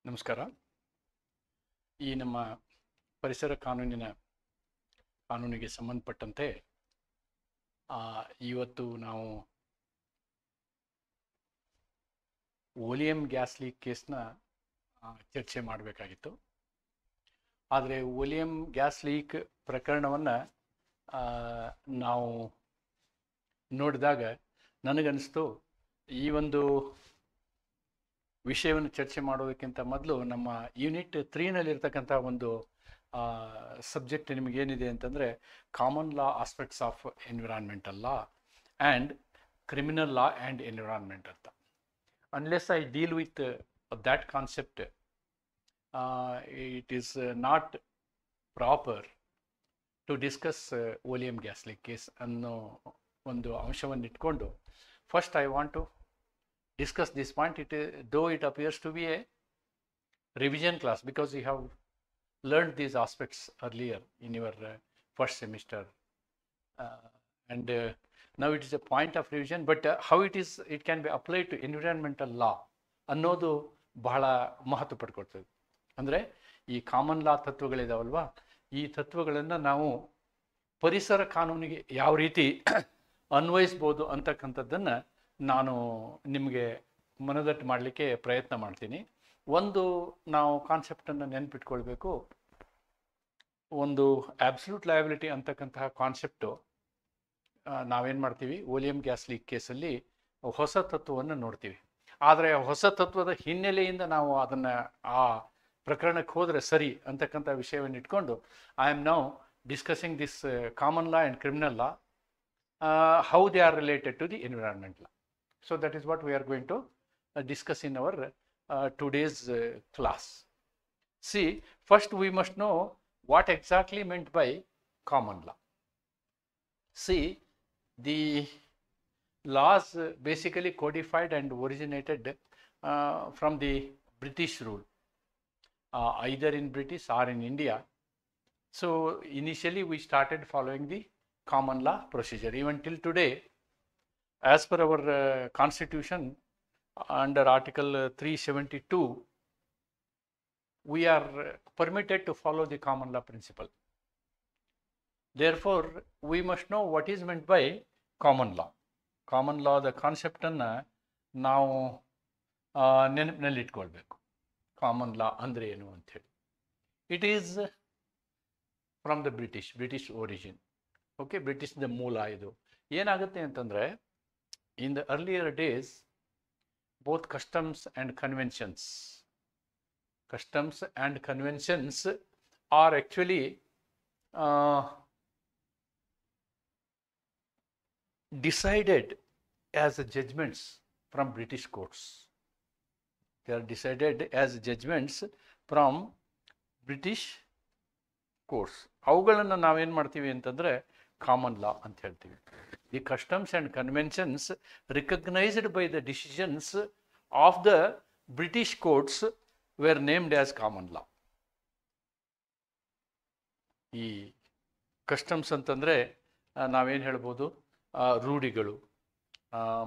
ನಮಸ್ಕಾರ. ಈ ನಮ್ಮ ಪರಿಸರ ಕಾನೂನಿಗೆ ಸಂಬಂಧಪಟ್ಟಂತೆ ಇವತ್ತು ನಾವು ಓಲಿಯಂ ಗ್ಯಾಸ್ ಲೀಕ್ ಕೇಸ್ನ ಚರ್ಚೆ ಮಾಡಬೇಕಾಗಿತ್ತು. ಆದರೆ ಓಲಿಯಂ ಗ್ಯಾಸ್ ಲೀಕ್ ಪ್ರಕರಣವನ್ನು ನಾವು ನೋಡಿದಾಗ ನನಗನ್ನಿಸ್ತು ಈ ಒಂದು ವಿಷಯವನ್ನು ಚರ್ಚೆ ಮಾಡೋದಕ್ಕಿಂತ ಮೊದಲು ನಮ್ಮ ಯೂನಿಟ್ 3ನಲ್ಲಿರ್ತಕ್ಕಂಥ ಒಂದು ಸಬ್ಜೆಕ್ಟ್ ನಿಮಗೇನಿದೆ ಅಂತಂದರೆ common law aspects of environmental law and criminal law and environment ಅಂತ. Unless I deal with that concept it is not proper to discuss oleum gas leak case ಅನ್ನೋ ಒಂದು ಅಂಶವನ್ನು ಇಟ್ಕೊಂಡು first I want to discuss this point, though it appears to be a revision class because you have learned these aspects earlier in your first semester and now it is a point of revision, but how it can be applied to environmental law ಅನ್ನೋದು ಬಹಳ ಮಹತ್ವ ಪಡ್ಕೊಳ್ತದೆ. ಅಂದರೆ ಈ common law ತತ್ವಗಳಿದಾವಲ್ವಾ, ಈ ತತ್ವಗಳನ್ನು ನಾವು ಪರಿಸರ ಕಾನೂನಿಗೆ ಯಾವ ರೀತಿ ಅನ್ವಯಿಸ್ಬೋದು ಅಂತಕ್ಕಂಥದ್ದನ್ನು ನಾನು ನಿಮಗೆ ಮನದಟ್ಟು ಮಾಡಲಿಕ್ಕೆ ಪ್ರಯತ್ನ ಮಾಡ್ತೀನಿ. ಒಂದು ನಾವು ಕಾನ್ಸೆಪ್ಟನ್ನು ನೆನಪಿಟ್ಕೊಳ್ಬೇಕು. ಒಂದು ಆಬ್ಸಲ್ಯೂಟ್ ಲಯಬಿಲಿಟಿ ಅಂತಕ್ಕಂತಹ ಕಾನ್ಸೆಪ್ಟು ನಾವೇನು ಮಾಡ್ತೀವಿ, ಓಲಿಯಂ ಗ್ಯಾಸ್ ಲೀಕ್ ಕೇಸಲ್ಲಿ ಹೊಸ ತತ್ವವನ್ನು ನೋಡ್ತೀವಿ. ಆದರೆ ಹೊಸ ತತ್ವದ ಹಿನ್ನೆಲೆಯಿಂದ ನಾವು ಅದನ್ನು ಆ ಪ್ರಕರಣಕ್ಕೆ ಹೋದರೆ ಸರಿ ಅಂತಕ್ಕಂಥ ವಿಷಯವನ್ನು ಇಟ್ಕೊಂಡು I am now discussing this common law and criminal law, how they are related to the environment law. So that is what we are going to discuss in our today's class. See, first we must know what exactly meant by common law. See, the laws basically codified and originated from the British rule, either in British or in India. So initially we started following the common law procedure. Even till today, as per our constitution, under article 372, we are permitted to follow the common law principle. Therefore, we must know what is meant by common law. Common law, the concept ಅನ್ನು ನಾವು ನೆನಪಿನಲ್ಲಿಟ್ಕೊಳ್ಬೇಕು. Common law ಅಂದರೆ ಏನು ಅಂಥೇಳಿ. It is from the British origin. Okay, ಬ್ರಿಟಿಷ್ದ ಮೂಲ ಇದು. ಏನಾಗುತ್ತೆ ಅಂತಂದರೆ, in the earlier days, both customs and conventions are actually decided as judgments from British courts. They are decided as judgments from British courts. ಅವುಗಳನ್ನು ನಾವೇನು ಮಾಡ್ತೀವಿ ಅಂತಂದರೆ common ಲಾ ಅಂತ ಹೇಳ್ತೀವಿ. The customs and conventions recognized by the decisions of the British courts were named as common law. ಈ customs ಅಂತಂದರೆ ನಾವೇನು ಹೇಳ್ಬೋದು, ರೂಢಿಗಳು,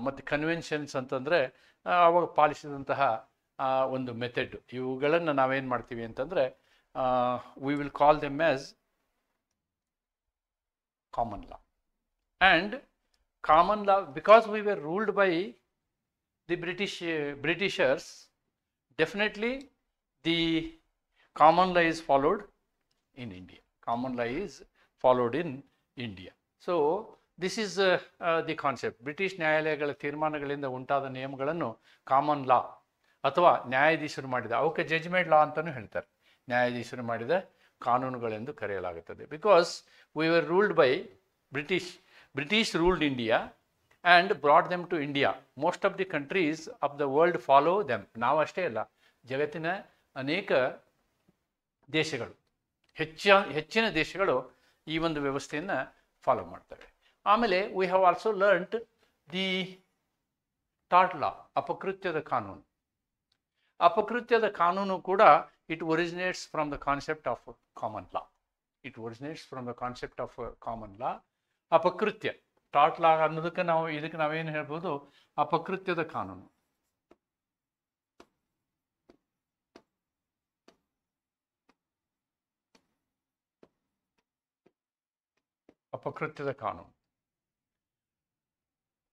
ಮತ್ತು ಕನ್ವೆನ್ಷನ್ಸ್ ಅಂತಂದರೆ ಅವಾಗ ಪಾಲಿಸಿದಂತಹ ಒಂದು ಮೆಥಡ್. ಇವುಗಳನ್ನು ನಾವೇನು ಮಾಡ್ತೀವಿ ಅಂತಂದರೆ we will call them as common law. And common law, because we were ruled by the Britishers, definitely the common law is followed in India. Common law is followed in India. So this is the concept. British ನ್ಯಾಯಾಲಯಗಳ ತೀರ್ಮಾನಗಳಿಂದ ಉಂಟಾದ ನಿಯಮಗಳನ್ನು common law ಅಥವಾ ನ್ಯಾಯಾಧೀಶರು ಮಾಡಿದ, ಅವಕ್ಕೆ judgment ಲಾ ಅಂತಲೂ ಹೇಳ್ತಾರೆ. ನ್ಯಾಯಾಧೀಶರು ಮಾಡಿದ ಕಾನೂನುಗಳೆಂದು ಕರೆಯಲಾಗುತ್ತದೆ. Because we were ruled by British ruled India and brought them to India. Most of the countries of the world follow them. ನಾವು ಅಷ್ಟೇ ಅಲ್ಲ, ಜಗತ್ತಿನ ಅನೇಕ ದೇಶಗಳು, ಹೆಚ್ಚಿನ ದೇಶಗಳು ಈ ಒಂದು ವ್ಯವಸ್ಥೆಯನ್ನು ಫಾಲೋ ಮಾಡ್ತವೆ. ಆಮೇಲೆ we have also learned the tort law, ಅಪಕೃತ್ಯದ ಕಾನೂನು. ಅಪಕೃತ್ಯದ ಕಾನೂನು ಕೂಡ it originates from the concept of common law. ಅಪಕೃತ್ಯ, ಟಾರ್ಟ್ ಲಾ ಅನ್ನೋದಕ್ಕೆ ಇದಕ್ಕೆ ನಾವೇನು ಹೇಳ್ಬೋದು, ಅಪಕೃತ್ಯದ ಕಾನೂನು. ಅಪಕೃತ್ಯದ ಕಾನೂನು.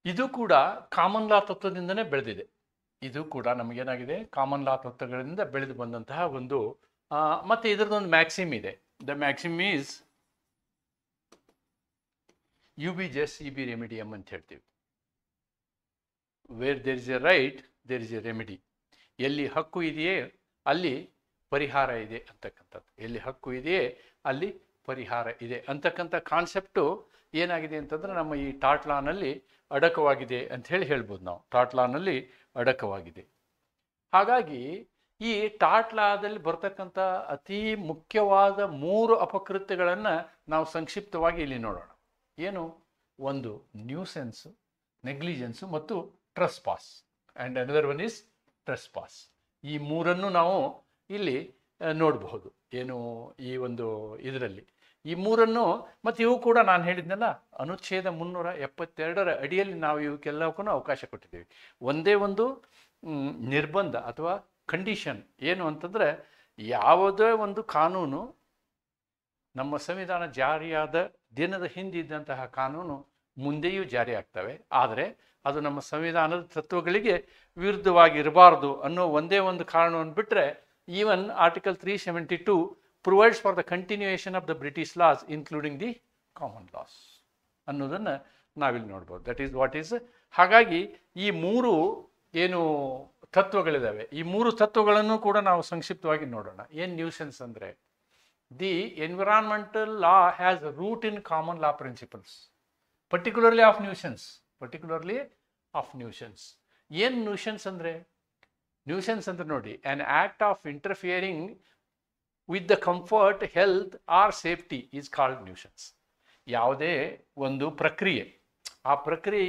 ಇದು ಕೂಡ ಕಾಮನ್ ಲಾ ತತ್ವದಿಂದನೇ ಬೆಳೆದಿದೆ. ಇದು ಕೂಡ ನಮಗೇನಾಗಿದೆ, ಕಾಮನ್ ಲಾ ತತ್ವಗಳಿಂದ ಬೆಳೆದು ಬಂದಂತಹ ಒಂದು ಮತ್ತೆ ಇದರದೊಂದು ಮ್ಯಾಕ್ಸಿಮ್ ಇದೆ. The maxim is ubi jus ibi remedium ಅಂತ ಹೇಳ್ತೀವಿ. Where there is a right there is a remedy. ಎಲ್ಲಿ ಹಕ್ಕು ಇದೆಯೇ ಅಲ್ಲಿ ಪರಿಹಾರ ಇದೆ ಅಂತಕ್ಕಂಥದ್ದು. ಎಲ್ಲಿ ಹಕ್ಕು ಇದೆಯೇ ಅಲ್ಲಿ ಪರಿಹಾರ ಇದೆ ಅಂತಕ್ಕಂಥ ಕಾನ್ಸೆಪ್ಟು ಏನಾಗಿದೆ ಅಂತಂದ್ರೆ ನಮ್ಮ ಈ ಟಾಟ್ ಲಾನಲ್ಲಿ ಅಡಕವಾಗಿದೆ ಅಂತ ಹೇಳ್ಬೋದು ನಾವು. ಟಾಟ್ ಲಾನಲ್ಲಿ ಅಡಕವಾಗಿದೆ. ಹಾಗಾಗಿ ಈ ಟಾಟ್ ಲಾದಲ್ಲಿ ಬರ್ತಕ್ಕಂಥ ಅತಿ ಮುಖ್ಯವಾದ 3 ಅಪಕೃತ್ಯಗಳನ್ನು ನಾವು ಸಂಕ್ಷಿಪ್ತವಾಗಿ ಇಲ್ಲಿ ನೋಡೋಣ. ಏನು? ಒಂದು ನ್ಯೂಸೆನ್ಸ್, ನೆಗ್ಲಿಜೆನ್ಸು ಮತ್ತು trespass. And another one is trespass. ಈ 3 ನಾವು ಇಲ್ಲಿ ನೋಡಬಹುದು. ಏನು ಈ ಒಂದು ಇದರಲ್ಲಿ ಈ 3 ಮತ್ತು ಇವು ಕೂಡ ನಾನು ಹೇಳಿದ್ನಲ್ಲ, ಅನುಚ್ಛೇದ 372ರ ಅಡಿಯಲ್ಲಿ ನಾವು ಇವಕ್ಕೆಲ್ಲಕ್ಕೂ ಅವಕಾಶ ಕೊಟ್ಟಿದ್ದೀವಿ. ಒಂದೇ ಒಂದು ನಿರ್ಬಂಧ ಅಥವಾ ಕಂಡೀಷನ್ ಏನು ಅಂತಂದರೆ, ಯಾವುದೇ ಒಂದು ಕಾನೂನು ನಮ್ಮ ಸಂವಿಧಾನ ಜಾರಿಯಾದ ದಿನದ ಹಿಂದಿದ್ದಂತಹ ಕಾನೂನು ಮುಂದೆಯೂ ಜಾರಿ ಆಗ್ತವೆ, ಆದರೆ ಅದು ನಮ್ಮ ಸಂವಿಧಾನದ ತತ್ವಗಳಿಗೆ ವಿರುದ್ಧವಾಗಿರಬಾರ್ದು ಅನ್ನೋ ಒಂದೇ ಒಂದು ಕಾರಣವನ್ನು ಬಿಟ್ಟರೆ, even article 372 provides for the continuation of the British loss including the common loss ಅನ್ನೋದನ್ನು ನಾವಿಲ್ಲಿ ನೋಡ್ಬೋದು. That is what is. ಹಾಗಾಗಿ ಈ 3 ಏನು ತತ್ವಗಳಿದ್ದಾವೆ, ಈ 3 ತತ್ವಗಳನ್ನು ಕೂಡ ನಾವು ಸಂಕ್ಷಿಪ್ತವಾಗಿ ನೋಡೋಣ. ಏನು ನ್ಯೂಸೆನ್ಸ್ ಅಂದರೆ, the environmental law has root in common law principles, particularly of nuisance. ಏನು ನ್ಯೂಸೆನ್ಸ್ ಅಂದರೆ? ನ್ಯೂಸೆನ್ಸ್ ಅಂದರೆ ನೋಡಿ, an act of interfering with the comfort, health or safety is called nuisance. ಯಾವುದೇ ಒಂದು ಪ್ರಕ್ರಿಯೆ, ಆ ಪ್ರಕ್ರಿಯೆ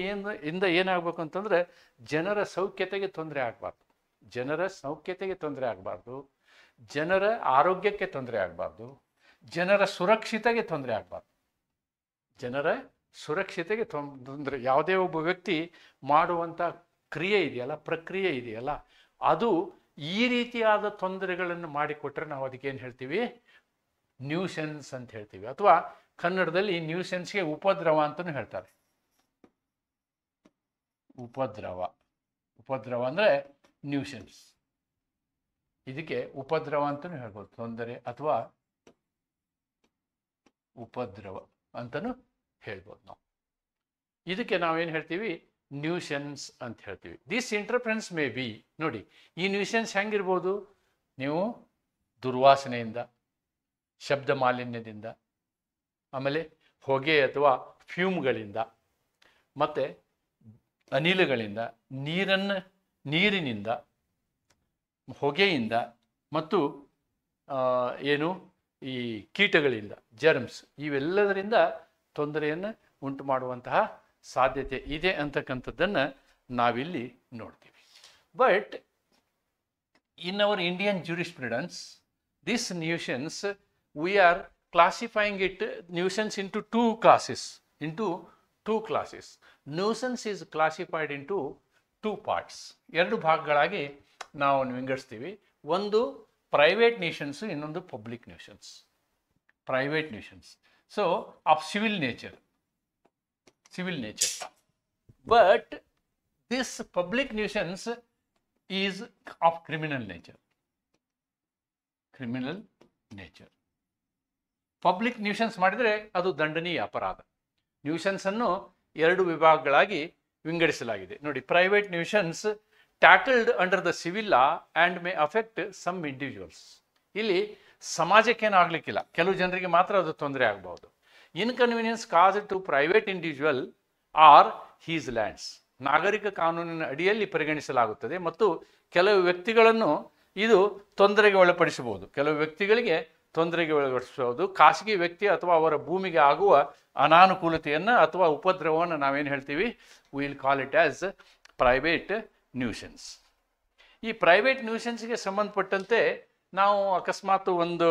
ಇಂದ ಏನಾಗಬೇಕು ಅಂತಂದರೆ, ಜನರ ಸೌಖ್ಯತೆಗೆ ತೊಂದರೆ ಆಗಬಾರ್ದು, ಜನರ ಆರೋಗ್ಯಕ್ಕೆ ತೊಂದರೆ ಆಗಬಾರ್ದು, ಜನರ ಸುರಕ್ಷತೆಗೆ ತೊಂದರೆ ಆಗಬಾರ್ದು. ತೊಂದರೆ ಯಾವುದೇ ಒಬ್ಬ ವ್ಯಕ್ತಿ ಮಾಡುವಂಥ ಕ್ರಿಯೆ ಇದೆಯಲ್ಲ, ಪ್ರಕ್ರಿಯೆ ಇದೆಯಲ್ಲ, ಅದು ಈ ರೀತಿಯಾದ ತೊಂದರೆಗಳನ್ನು ಮಾಡಿಕೊಟ್ರೆ ನಾವು ಅದಕ್ಕೇನು ಹೇಳ್ತೀವಿ? ನ್ಯೂಸೆನ್ಸ್ ಅಂತ ಹೇಳ್ತೀವಿ. ಅಥವಾ ಕನ್ನಡದಲ್ಲಿ ನ್ಯೂಸೆನ್ಸ್ಗೆ ಉಪದ್ರವ ಅಂತಲೂ ಹೇಳ್ತಾರೆ. ಉಪದ್ರವ ಅಂದರೆ ನ್ಯೂಸೆನ್ಸ್. ಇದಕ್ಕೆ ಉಪದ್ರವ ಅಂತಲೂ ಹೇಳ್ಬೋದು, ತೊಂದರೆ ಅಥವಾ ಉಪದ್ರವ ಅಂತಲೂ ಹೇಳ್ಬೋದು ನಾವು. ಇದಕ್ಕೆ ನಾವೇನು ಹೇಳ್ತೀವಿ? ನ್ಯೂಸೆನ್ಸ್ ಅಂತ ಹೇಳ್ತೀವಿ. ದಿಸ್ ಇಂಟರ್ಫರೆನ್ಸ್ ಮೇ ಬಿ, ನೋಡಿ ಈ ನ್ಯೂಸೆನ್ಸ್ ಹೆಂಗಿರ್ಬೋದು? ನೀವು ದುರ್ವಾಸನೆಯಿಂದ, ಶಬ್ದ ಮಾಲಿನ್ಯದಿಂದ, ಆಮೇಲೆ ಹೊಗೆ ಅಥವಾ ಫ್ಯೂಮ್ಗಳಿಂದ, ಮತ್ತು ಅನಿಲಗಳಿಂದ, ನೀರಿನಿಂದ, ಹೊಗೆಯಿಂದ, ಮತ್ತು ಏನು ಈ ಕೀಟಗಳಿಂದ, ಜರ್ಮ್ಸ್, ಇವೆಲ್ಲದರಿಂದ ತೊಂದರೆಯನ್ನು ಉಂಟು ಮಾಡುವಂತಹ ಸಾಧ್ಯತೆ ಇದೆ ಅಂತಕ್ಕಂಥದ್ದನ್ನು ನಾವಿಲ್ಲಿ ನೋಡ್ತೀವಿ. But in our Indian jurisprudence, this nuisance, we are classifying nuisance into two classes. Nuisance is classified into 2 parts. 2 ಭಾಗಗಳಾಗಿ ನಾವು ವಿಂಗಡಿಸ್ತೀವಿ. ಒಂದು ಪ್ರೈವೇಟ್ ನ್ಯೂಸೆನ್ಸ್, ಇನ್ನೊಂದು public nuisance. So of civil nature. But this public nuisance is of criminal nature. Public nuisance ಮಾಡಿದರೆ ಅದು ದಂಡನೀಯ ಅಪರಾಧ. ನ್ಯೂಸೆನ್ಸನ್ನು 2 ವಿಭಾಗಗಳಾಗಿ ವಿಂಗಡಿಸಲಾಗಿದೆ. ನೋಡಿ, private nuisance tackled under the civil law and may affect some individuals. ಇಲ್ಲಿ ಸಮಾಜಕ್ಕೇನು ಆಗಲಿಕ್ಕಿಲ್ಲ, ಕೆಲವು ಜನರಿಗೆ ಮಾತ್ರ ಅದು ತೊಂದರೆ ಆಗಬಹುದು. Inconvenience caused to private individual or his lands, ನಾಗರಿಕ ಕಾನೂನಿನ ಅಡಿಯಲ್ಲಿ ಪರಿಗಣಿಸಲಾಗುತ್ತದೆ ಮತ್ತು ಕೆಲವು ವ್ಯಕ್ತಿಗಳನ್ನು ಇದು ತೊಂದರೆಗೆ ಒಳಪಡಿಸಬಹುದು. ಖಾಸಗಿ ವ್ಯಕ್ತಿ ಅಥವಾ ಅವರ ಭೂಮಿಗೆ ಆಗುವ ಅನಾನುಕೂಲತೆಯನ್ನು ಅಥವಾ ಉಪದ್ರವವನ್ನು ನಾವೇನು ಹೇಳ್ತೀವಿ? Will call it as private nuisance. ಈ ಪ್ರೈವೇಟ್ ನ್ಯೂಸೆನ್ಸ್ಗೆ ಸಂಬಂಧಪಟ್ಟಂತೆ ನಾವು ಅಕಸ್ಮಾತ್ ಒಂದು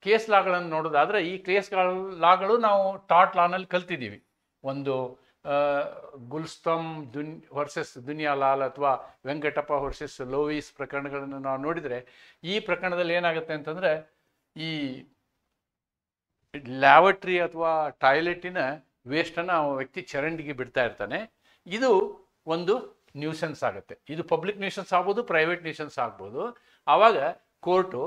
ಕೇಸ್ ಲಾಗಳನ್ನು ನೋಡೋದಾದರೆ, ಈ ಕೇಸ್ ಲಾಗಳು ನಾವು ಟಾಟ್ ಲಾನಲ್ಲಿ ಕಲ್ತಿದ್ದೀವಿ. ಒಂದು ಗುಲ್ಸ್ತಮ್ ವರ್ಸಸ್ ದುನಿಯಾಲಾಲ್ ಅಥವಾ ವೆಂಕಟಪ್ಪ ವರ್ಸಸ್ ಲೋವಿಸ್ ಪ್ರಕರಣಗಳನ್ನು ನಾವು ನೋಡಿದರೆ, ಈ ಪ್ರಕರಣದಲ್ಲಿ ಏನಾಗುತ್ತೆ ಅಂತಂದರೆ, ಈ ಲ್ಯಾವಟ್ರಿ ಅಥವಾ ಟಾಯ್ಲೆಟಿನ ವೇಸ್ಟನ್ನು ಆ ವ್ಯಕ್ತಿ ಚರಂಡಿಗೆ ಬಿಡ್ತಾ ಇರ್ತಾನೆ. ಇದು ಒಂದು ನ್ಯೂಸೆನ್ಸ್ ಆಗುತ್ತೆ. ಇದು ಪಬ್ಲಿಕ್ ನ್ಯೂಸೆನ್ಸ್ ಆಗ್ಬೋದು, ಪ್ರೈವೇಟ್ ನ್ಯೂಸೆನ್ಸ್ ಆಗ್ಬೋದು. ಆವಾಗ ಕೋರ್ಟು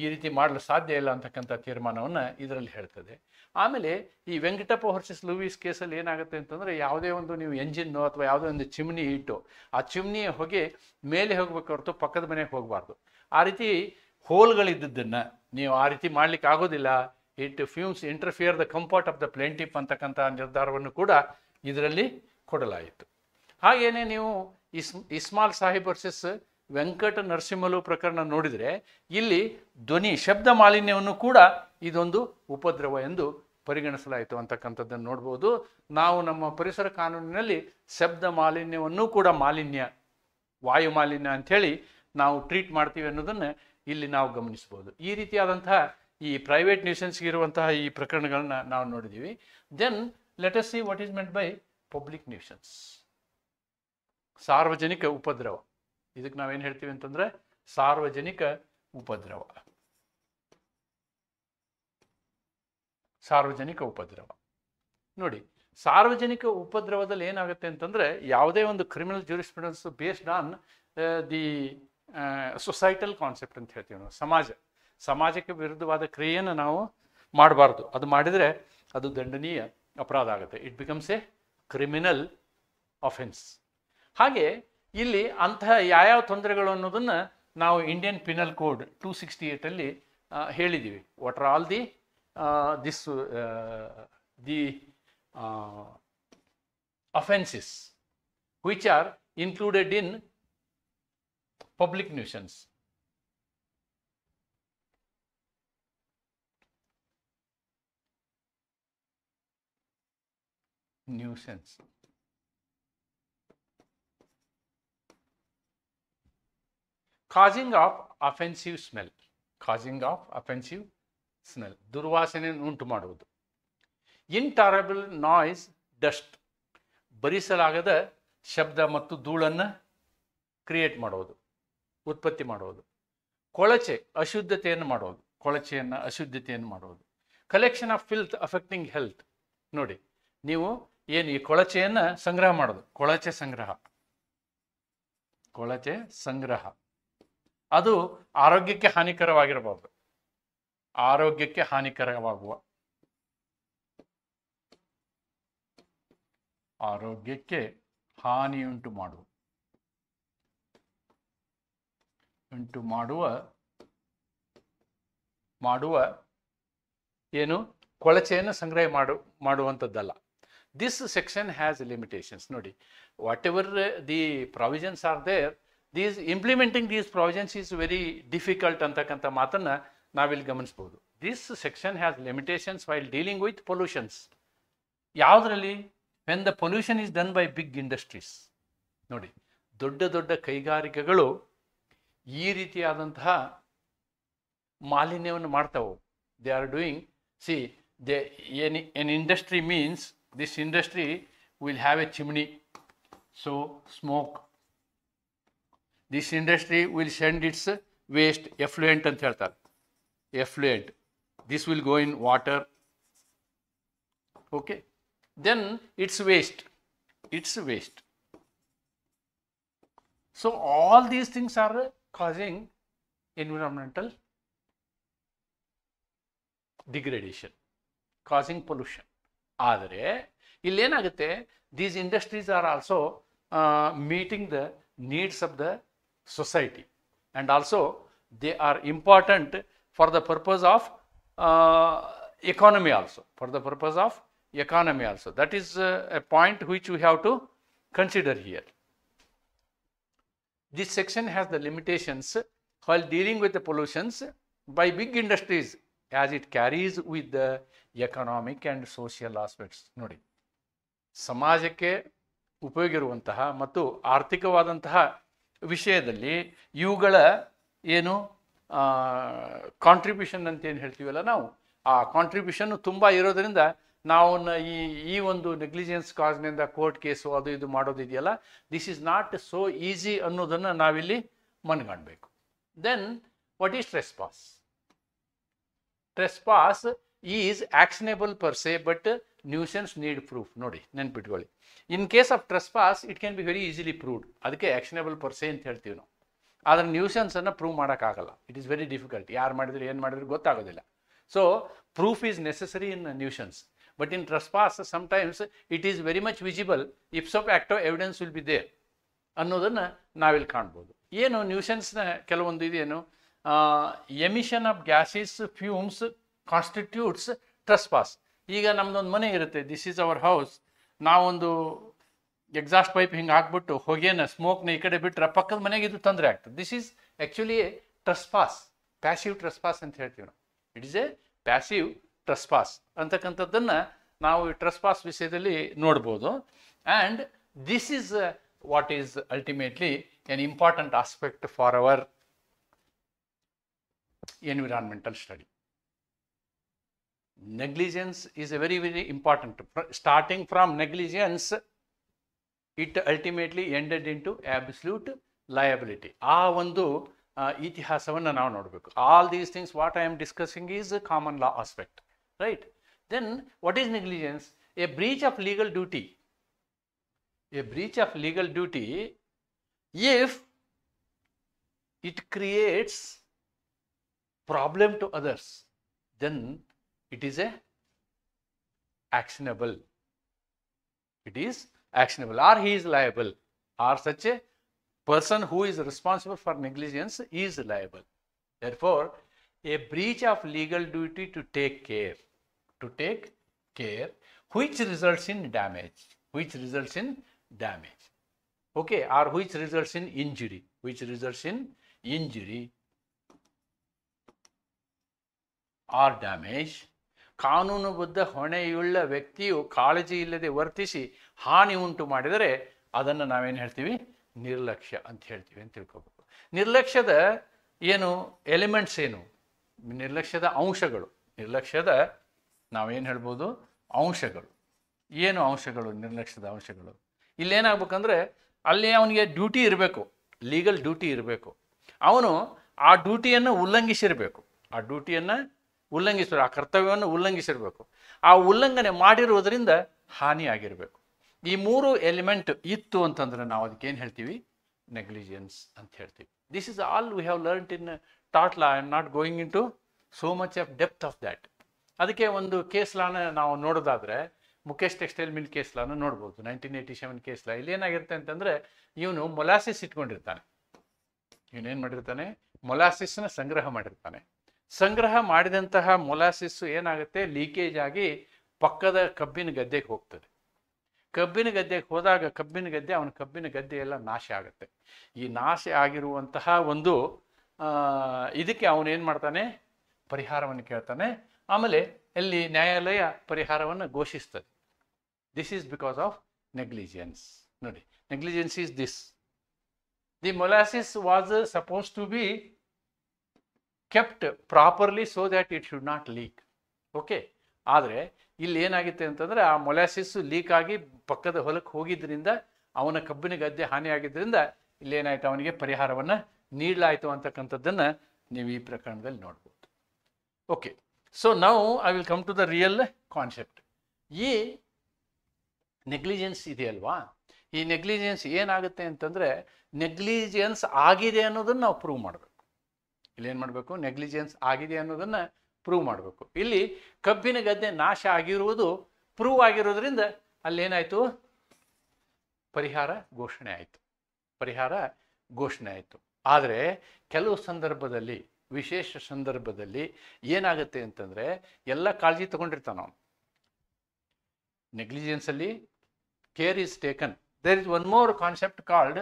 ಈ ರೀತಿ ಮಾಡಲು ಸಾಧ್ಯ ಇಲ್ಲ ಅಂತಕ್ಕಂಥ ತೀರ್ಮಾನವನ್ನು ಇದರಲ್ಲಿ ಹೇಳ್ತದೆ. ಆಮೇಲೆ ಈ ವೆಂಕಟಪ್ಪ ವರ್ಸಸ್ ಲೂಯಿಸ್ ಕೇಸಲ್ಲಿ ಏನಾಗುತ್ತೆ ಅಂತಂದರೆ, ಯಾವುದೇ ಒಂದು ನೀವು ಎಂಜಿನ್ನು ಅಥವಾ ಯಾವುದೇ ಒಂದು ಚಿಮ್ನಿ ಇಟ್ಟು ಆ ಚಿಮ್ನಿಯ ಹೊಗೆ ಮೇಲೆ ಹೋಗ್ಬೇಕು ಹೊರತು ಪಕ್ಕದ ಮನೆಗೆ ಹೋಗಬಾರ್ದು. ಆ ರೀತಿ ಹೋಲ್ಗಳಿದ್ದನ್ನು ನೀವು ಆ ರೀತಿ ಮಾಡ್ಲಿಕ್ಕೆ ಆಗೋದಿಲ್ಲ. It fumes interfere the comfort of the plaintiff ಅಂತಕ್ಕಂಥ ನಿರ್ಧಾರವನ್ನು ಕೂಡ ಇದರಲ್ಲಿ ಕೊಡಲಾಯಿತು. ಹಾಗೇನೆ ನೀವು ಇಸ್ಮಾಲ್ ಸಾಹಿಬ್ ವರ್ಸಸ್ ವೆಂಕಟ ನರಸಿಂಹಲು ಪ್ರಕರಣ ನೋಡಿದರೆ, ಇಲ್ಲಿ ಧ್ವನಿ ಶಬ್ದ ಮಾಲಿನ್ಯವನ್ನು ಕೂಡ ಇದೊಂದು ಉಪದ್ರವ ಎಂದು ಪರಿಗಣಿಸಲಾಯಿತು ಅಂತಕ್ಕಂಥದ್ದನ್ನು ನೋಡ್ಬೋದು. ನಾವು ನಮ್ಮ ಪರಿಸರ ಕಾನೂನಿನಲ್ಲಿ ಶಬ್ದ ಮಾಲಿನ್ಯವನ್ನು ಕೂಡ ಮಾಲಿನ್ಯ, ವಾಯು ಮಾಲಿನ್ಯ ಅಂಥೇಳಿ ನಾವು ಟ್ರೀಟ್ ಮಾಡ್ತೀವಿ ಅನ್ನೋದನ್ನು ಇಲ್ಲಿ ನಾವು ಗಮನಿಸ್ಬೋದು. ಈ ರೀತಿಯಾದಂತಹ ಈ ಪ್ರೈವೇಟ್ ನ್ಯೂಸೆನ್ಸ್ಗೆ ಇರುವಂತಹ ಈ ಪ್ರಕರಣಗಳನ್ನ ನಾವು ನೋಡಿದ್ದೀವಿ. Then let us see what is meant by public nuisance. ಸಾರ್ವಜನಿಕ ಉಪದ್ರವ, ಇದಕ್ಕೆ ನಾವೇನು ಹೇಳ್ತೀವಿ ಅಂತಂದರೆ ಸಾರ್ವಜನಿಕ ಉಪದ್ರವ. ಸಾರ್ವಜನಿಕ ಉಪದ್ರವ ನೋಡಿ, ಸಾರ್ವಜನಿಕ ಉಪದ್ರವದಲ್ಲಿ ಏನಾಗುತ್ತೆ ಅಂತಂದರೆ, ಯಾವುದೇ ಒಂದು criminal jurisprudence based on the societal concept ಅಂತ ಹೇಳ್ತೀವಿ ನಾವು. ಸಮಾಜಕ್ಕೆ ವಿರುದ್ಧವಾದ ಕ್ರಿಯೆಯನ್ನು ನಾವು ಮಾಡಬಾರ್ದು. ಅದು ಮಾಡಿದರೆ ಅದು ದಂಡನೀಯ ಅಪರಾಧ ಆಗುತ್ತೆ. It becomes A criminal offence. ಹಾಗೆ ಇಲ್ಲಿ ಅಂತಹ ಯಾವ್ಯಾವ ತೊಂದರೆಗಳು ಅನ್ನೋದನ್ನು ನಾವು ಇಂಡಿಯನ್ ಪಿನಲ್ ಕೋಡ್ 268 ಹೇಳಿದ್ದೀವಿ. What are all the offenses which are included in public nuisance. Causing of offensive smell. ದುರ್ವಾಸನೆಯನ್ನು ಉಂಟು ಮಾಡುವುದು. ಇಂಟಾಲರಬಲ್ ನಾಯ್ಸ್, ಡಸ್ಟ್, ಭರಿಸಲಾಗದ ಶಬ್ದ ಮತ್ತು ಧೂಳನ್ನು ಕ್ರಿಯೇಟ್ ಮಾಡೋದು, ಉತ್ಪತ್ತಿ ಮಾಡೋದು. ಕೊಳಚೆ, ಅಶುದ್ಧತೆಯನ್ನು ಮಾಡೋದು, ಅಶುದ್ಧತೆಯನ್ನು ಮಾಡೋದು. Collection of filth affecting health. ನೋಡಿ, ನೀವು ಏನು ಈ ಕೊಳಚೆಯನ್ನು ಸಂಗ್ರಹ ಮಾಡೋದು, ಕೊಳಚೆ ಸಂಗ್ರಹ ಅದು ಆರೋಗ್ಯಕ್ಕೆ ಹಾನಿಕರವಾಗಿರಬಾರ್ದು. ಆರೋಗ್ಯಕ್ಕೆ ಹಾನಿಕರವಾಗುವ, ಆರೋಗ್ಯಕ್ಕೆ ಹಾನಿಯುಂಟು ಮಾಡುವ ಏನು ಕೊಳಚೆಯನ್ನು ಸಂಗ್ರಹ ಮಾಡುವಂಥದ್ದಲ್ಲ. This section has limitations. ನೋಡಿ, whatever the provisions are there, implementing these provisions is very difficult ಅಂತಕ್ಕಂಥ ಮಾತನ್ನು ನಾವಿಲ್ಲಿ ಗಮನಿಸ್ಬೋದು. This section has limitations while dealing with pollutions. ಯಾವುದರಲ್ಲಿ? When the pollution is done by big industries. ನೋಡಿ, ದೊಡ್ಡ ಕೈಗಾರಿಕೆಗಳು ಈ ರೀತಿಯಾದಂತಹ ಮಾಲಿನ್ಯವನ್ನು ಮಾಡ್ತಾವೆ. They are doing, see, an industry means this industry will have a chimney, so smoke. This industry will send it's waste, effluent ಅಂತ ಹೇಳ್ತಾರೆ, effluent. This will go in water. Okay, then it's waste. So all these things are causing environmental degradation, causing pollution. ಆದರೆ ಇಲ್ಲೇನಾಗುತ್ತೆ, these industries are also meeting the needs of the society, and also they are important for the purpose of economy also. That is a point which we have to consider here. This section has the limitations while dealing with the pollutions by big industries, as it carries with the economic and social aspects. ನೋಡಿ, ಸಮಾಜಕ್ಕೆ ಉಪಯೋಗ ಇರುವಂತಹ ಮತ್ತು ಆರ್ಥಿಕವಾದಂತಹ ವಿಷಯದಲ್ಲಿ ಇವುಗಳ ಏನು contribution ಅಂತ ಏನು ಹೇಳ್ತೀವಲ್ಲ ನಾವು, ಆ ಕಾಂಟ್ರಿಬ್ಯೂಷನ್ ತುಂಬ ಇರೋದರಿಂದ ನಾವು ಈ ಒಂದು ನೆಗ್ಲಿಜೆನ್ಸ್ ಕಾಸ್ನಿಂದ ಕೋರ್ಟ್ ಕೇಸು ಅದು ಇದು ಮಾಡೋದಿದೆಯಲ್ಲ, this is not so easy ಅನ್ನೋದನ್ನು ನಾವಿಲ್ಲಿ ಮನಗಾಣಬೇಕು. Then what is trespass? Trespass is actionable per se but nuisance need proof. ನೋಡಿ ನೆನ್ಪಿಟ್ಕೊಳ್ಳಿ, in case of trespass it can be very easily proved, ಅದಕ್ಕೆ actionable per se ಅಂತ ಹೇಳ್ತೀವಿ ನಾವು. ಆದರೆ ನ್ಯೂಸೆನ್ಸನ್ನು ಪ್ರೂವ್ ಮಾಡೋಕ್ಕಾಗಲ್ಲ, ಇಟ್ ಈಸ್ ವೆರಿ ಡಿಫಿಕಲ್ಟ್. ಯಾರು ಮಾಡಿದ್ರು ಏನು ಮಾಡಿದ್ರು ಗೊತ್ತಾಗೋದಿಲ್ಲ. So proof is necessary in nuisance, but in trespass sometimes it is very much visible ipso facto evidence will be there ಅನ್ನೋದನ್ನು ನಾವಿಲ್ಲಿ ಕಾಣ್ಬೋದು. ಏನು ನ್ಯೂಸೆನ್ಸ್ನ ಕೆಲವೊಂದು ಇದೇನು, emission of gases fumes constitutes trespass. ಈಗ ನಮ್ದೊಂದು ಮನೆ ಇರುತ್ತೆ, ದಿಸ್ ಈಸ್ ಅವರ್ ಹೌಸ್, ನಾವೊಂದು ಎಕ್ಸಾಸ್ಟ್ ಪೈಪ್ ಹಿಂಗೆ ಹಾಕ್ಬಿಟ್ಟು ಹೊಗೆನ ಸ್ಮೋಕ್ನ ಈ ಕಡೆ ಬಿಟ್ಟರೆ ಪಕ್ಕದ ಮನೆಗೆ ಇದು ತೊಂದರೆ ಆಗ್ತದೆ. This is actually a trespass, passive trespass ಅಂತ ಹೇಳ್ತೀವಿ ನಾವು. It is a passive trespass ಅಂತಕ್ಕಂಥದ್ದನ್ನು ನಾವು ಈ ಟ್ರೆಸ್ಪಾಸ್ ವಿಷಯದಲ್ಲಿ ನೋಡ್ಬೋದು. And this is what is ultimately an important aspect for our environmental study. Negligence is a very, very important. Starting from negligence, it ultimately ended into absolute liability. ಆ ಒಂದು ಇತಿಹಾಸವನ್ನು ನಾವು ನೋಡಬೇಕು. All these things what I am discussing is a common law aspect, right? Then what is negligence? A breach of legal duty. A breach of legal duty if it creates problem to others, then it is a actionable. It is actionable, or he is liable, or such a person who is responsible for negligence is liable. Therefore, a breach of legal duty to take care, which results in damage, okay, or which results in injury, or damage. ಕಾನೂನುಬದ್ಧ ಹೊಣೆಯುಳ್ಳ ವ್ಯಕ್ತಿಯು ಕಾಳಜಿ ಇಲ್ಲದೆ ವರ್ತಿಸಿ ಹಾನಿ ಉಂಟು ಮಾಡಿದರೆ ಅದನ್ನು ನಾವೇನು ಹೇಳ್ತೀವಿ, ನಿರ್ಲಕ್ಷ್ಯ ಅಂತ ಹೇಳ್ತೀವಿ ಅಂತ ತಿಳ್ಕೊಬೇಕು. ನಿರ್ಲಕ್ಷ್ಯದ ಏನು ಎಲಿಮೆಂಟ್ಸ್ ಏನು, ನಿರ್ಲಕ್ಷ್ಯದ ಅಂಶಗಳು, ನಿರ್ಲಕ್ಷ್ಯದ ನಾವೇನು ಹೇಳ್ಬೋದು ಅಂಶಗಳು ಏನು, ಅಂಶಗಳು ನಿರ್ಲಕ್ಷ್ಯದ ಅಂಶಗಳು. ಇಲ್ಲೇನಾಗಬೇಕಂದ್ರೆ ಅಲ್ಲಿ ಅವನಿಗೆ ಡ್ಯೂಟಿ ಇರಬೇಕು, ಲೀಗಲ್ ಡ್ಯೂಟಿ ಇರಬೇಕು, ಅವನು ಆ ಡ್ಯೂಟಿಯನ್ನು ಉಲ್ಲಂಘಿಸಿರಬೇಕು, ಆ ಕರ್ತವ್ಯವನ್ನು ಉಲ್ಲಂಘಿಸಿರಬೇಕು, ಆ ಉಲ್ಲಂಘನೆ ಮಾಡಿರುವುದರಿಂದ ಹಾನಿಯಾಗಿರಬೇಕು. ಈ ಮೂರು ಎಲಿಮೆಂಟ್ ಇತ್ತು ಅಂತಂದ್ರೆ ನಾವು ಅದಕ್ಕೆ ಏನು ಹೇಳ್ತೀವಿ, ನೆಗ್ಲಿಜೆನ್ಸ್ ಅಂತ ಹೇಳ್ತೀವಿ. This is all we have learned in ಟಾಟ್ law. I am not going into so much of depth of that. ಅದಕ್ಕೆ ಒಂದು ಕೇಸ್ ಲಾನ ನಾವು ನೋಡೋದಾದ್ರೆ ಮುಖೇಶ್ ಟೆಕ್ಸ್ಟೈಲ್ ಮಿಲ್ ಕೇಸ್ ಲಾನ ನೋಡ್ಬೋದು, 1987 ಕೇಸ್ ಲಾ. ಇಲ್ಲಿ ಏನಾಗಿರುತ್ತೆ ಅಂತಂದ್ರೆ ಇವನು ಮೊಲಾಸಿಸ್ ಇಟ್ಕೊಂಡಿರ್ತಾನೆ, ಇವನೇನು ಮಾಡಿರ್ತಾನೆ, ಮೊಲಾಸಿಸ್ನ ಸಂಗ್ರಹ ಮಾಡಿರ್ತಾನೆ. ಸಂಗ್ರಹ ಮಾಡಿದಂತಹ ಮೊಲಾಸಿಸ್ಸು ಏನಾಗುತ್ತೆ, ಲೀಕೇಜ್ ಆಗಿ ಪಕ್ಕದ ಕಬ್ಬಿನ ಗದ್ದೆಗೆ ಹೋಗ್ತದೆ. ಕಬ್ಬಿನ ಗದ್ದೆಗೆ ಹೋದಾಗ ಅವನ ಕಬ್ಬಿನ ಗದ್ದೆ ಎಲ್ಲ ನಾಶ ಆಗುತ್ತೆ. ಈ ನಾಶ ಆಗಿರುವಂತಹ ಒಂದು ಇದಕ್ಕೆ ಅವನೇನು ಮಾಡ್ತಾನೆ, ಪರಿಹಾರವನ್ನು ಕೇಳ್ತಾನೆ. ಆಮೇಲೆ ಅಲ್ಲಿ ನ್ಯಾಯಾಲಯ ಪರಿಹಾರವನ್ನು ಘೋಷಿಸ್ತದೆ. This is because of negligence. ನೋಡಿ, negligence is this. The molasses was supposed to be kept properly so that it should not leak. Okay, ಆದರೆ ಇಲ್ಲಿ ಏನಾಗಿತ್ತು ಅಂತಂದರೆ ಆ ಮೊಲಾಸಿಸ್ ಲೀಕ್ ಆಗಿ ಪಕ್ಕದ ಹೊಲಕ್ಕೆ ಹೋಗಿದ್ದರಿಂದ ಅವನ ಕಬ್ಬಿನ ಗದ್ದೆ ಹಾನಿಯಾಗಿದ್ದರಿಂದ ಇಲ್ಲೇನಾಯಿತು, ಅವನಿಗೆ ಪರಿಹಾರವನ್ನು ನೀಡಲಾಯಿತು ಅಂತಕ್ಕಂಥದ್ದನ್ನು ನೀವು ಈ ಪ್ರಕರಣದಲ್ಲಿ ನೋಡ್ಬೋದು. Okay, so now I will come to the real concept. ಈ ನೆಗ್ಲಿಜೆನ್ಸ್ ಇದೆಯಲ್ವಾ, ಈ ನೆಗ್ಲಿಜೆನ್ಸ್ ಏನಾಗುತ್ತೆ ಅಂತಂದರೆ ನೆಗ್ಲಿಜೆನ್ಸ್ ಆಗಿದೆ ಅನ್ನೋದನ್ನು ನಾವು ಪ್ರೂವ್ ಮಾಡಬೇಕು. ಇಲ್ಲೇನು ಮಾಡಬೇಕು, ನೆಗ್ಲಿಜೆನ್ಸ್ ಆಗಿದೆ ಅನ್ನೋದನ್ನು ಪ್ರೂವ್ ಮಾಡಬೇಕು. ಇಲ್ಲಿ ಕಬ್ಬಿನ ಗದ್ದೆ ನಾಶ ಆಗಿರುವುದು ಪ್ರೂವ್ ಆಗಿರೋದ್ರಿಂದ ಅಲ್ಲೇನಾಯಿತು, ಪರಿಹಾರ ಘೋಷಣೆ ಆಯಿತು. ಆದರೆ ಕೆಲವು ಸಂದರ್ಭದಲ್ಲಿ, ವಿಶೇಷ ಸಂದರ್ಭದಲ್ಲಿ ಏನಾಗುತ್ತೆ ಅಂತಂದರೆ ಎಲ್ಲ ಕಾಳಜಿ ತಗೊಂಡಿರ್ತಾನೆ ಅವನು. ನೆಗ್ಲಿಜೆನ್ಸಲ್ಲಿ care is taken. There is one more concept called